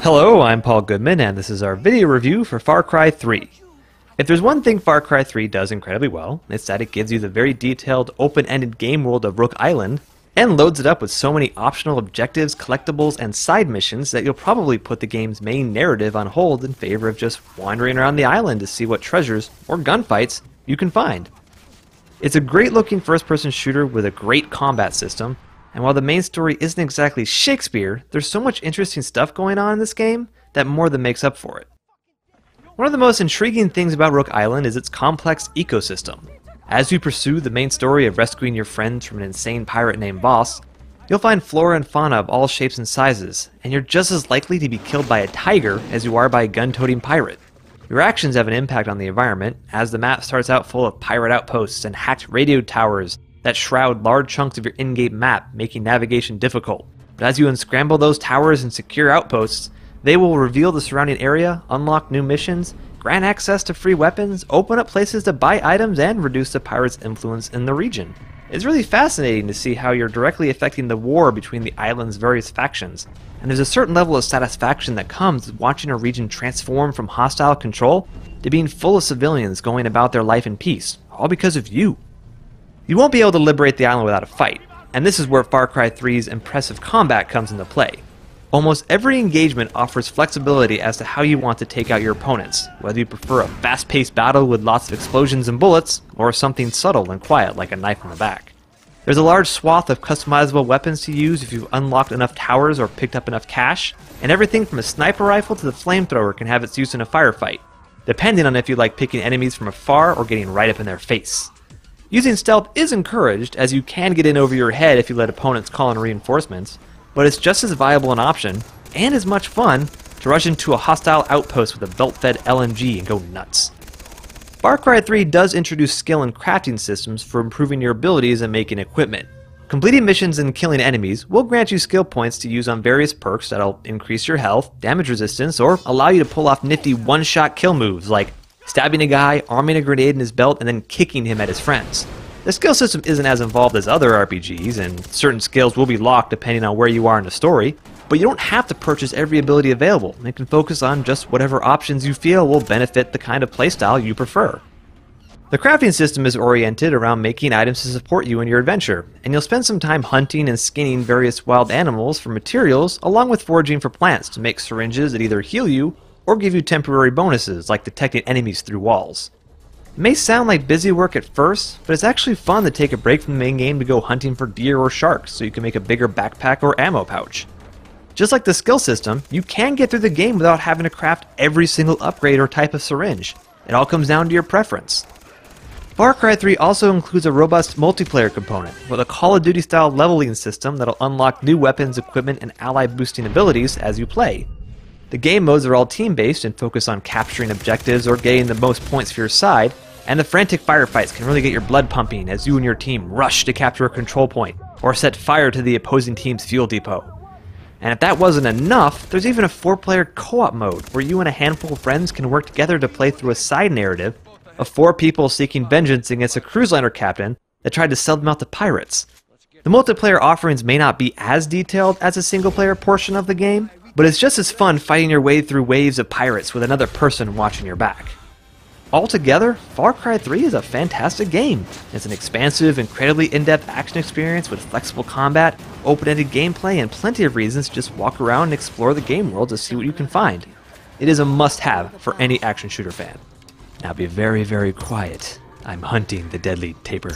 Hello, I'm Paul Goodman, and this is our video review for Far Cry 3. If there's one thing Far Cry 3 does incredibly well, it's that it gives you the very detailed, open-ended game world of Rook Island, and loads it up with so many optional objectives, collectibles, and side missions that you'll probably put the game's main narrative on hold in favor of just wandering around the island to see what treasures, or gunfights, you can find. It's a great-looking first-person shooter with a great combat system, and while the main story isn't exactly Shakespeare, there's so much interesting stuff going on in this game that more than makes up for it. One of the most intriguing things about Rook Island is its complex ecosystem. As you pursue the main story of rescuing your friends from an insane pirate named Boss, you'll find flora and fauna of all shapes and sizes, and you're just as likely to be killed by a tiger as you are by a gun-toting pirate. Your actions have an impact on the environment, as the map starts out full of pirate outposts and hacked radio towers that shroud large chunks of your in-game map, making navigation difficult. But as you unscramble those towers and secure outposts, they will reveal the surrounding area, unlock new missions, grant access to free weapons, open up places to buy items, and reduce the pirates' influence in the region. It's really fascinating to see how you're directly affecting the war between the island's various factions, and there's a certain level of satisfaction that comes with watching a region transform from hostile control to being full of civilians going about their life in peace, all because of you. You won't be able to liberate the island without a fight, and this is where Far Cry 3's impressive combat comes into play. Almost every engagement offers flexibility as to how you want to take out your opponents, whether you prefer a fast-paced battle with lots of explosions and bullets, or something subtle and quiet like a knife in the back. There's a large swath of customizable weapons to use if you've unlocked enough towers or picked up enough cash, and everything from a sniper rifle to the flamethrower can have its use in a firefight, depending on if you like picking enemies from afar or getting right up in their face. Using stealth is encouraged, as you can get in over your head if you let opponents call in reinforcements, but it's just as viable an option, and as much fun, to rush into a hostile outpost with a belt-fed LMG and go nuts. Far Cry 3 does introduce skill and crafting systems for improving your abilities and making equipment. Completing missions and killing enemies will grant you skill points to use on various perks that'll increase your health, damage resistance, or allow you to pull off nifty one-shot kill moves like stabbing a guy, arming a grenade in his belt, and then kicking him at his friends. The skill system isn't as involved as other RPGs, and certain skills will be locked depending on where you are in the story, but you don't have to purchase every ability available, and can focus on just whatever options you feel will benefit the kind of playstyle you prefer. The crafting system is oriented around making items to support you in your adventure, and you'll spend some time hunting and skinning various wild animals for materials, along with foraging for plants to make syringes that either heal you or give you temporary bonuses like detecting enemies through walls. It may sound like busy work at first, but it's actually fun to take a break from the main game to go hunting for deer or sharks so you can make a bigger backpack or ammo pouch. Just like the skill system, you can get through the game without having to craft every single upgrade or type of syringe. It all comes down to your preference. Far Cry 3 also includes a robust multiplayer component with a Call of Duty style leveling system that'll unlock new weapons, equipment, and ally boosting abilities as you play. The game modes are all team-based and focus on capturing objectives or getting the most points for your side, and the frantic firefights can really get your blood pumping as you and your team rush to capture a control point or set fire to the opposing team's fuel depot. And if that wasn't enough, there's even a 4-player co-op mode where you and a handful of friends can work together to play through a side narrative of 4 people seeking vengeance against a cruise liner captain that tried to sell them out to pirates. The multiplayer offerings may not be as detailed as a single-player portion of the game, but it's just as fun fighting your way through waves of pirates with another person watching your back. Altogether, Far Cry 3 is a fantastic game. It's an expansive, incredibly in-depth action experience with flexible combat, open-ended gameplay, and plenty of reasons to just walk around and explore the game world to see what you can find. It is a must-have for any action shooter fan. Now be very, very quiet. I'm hunting the deadly tapir.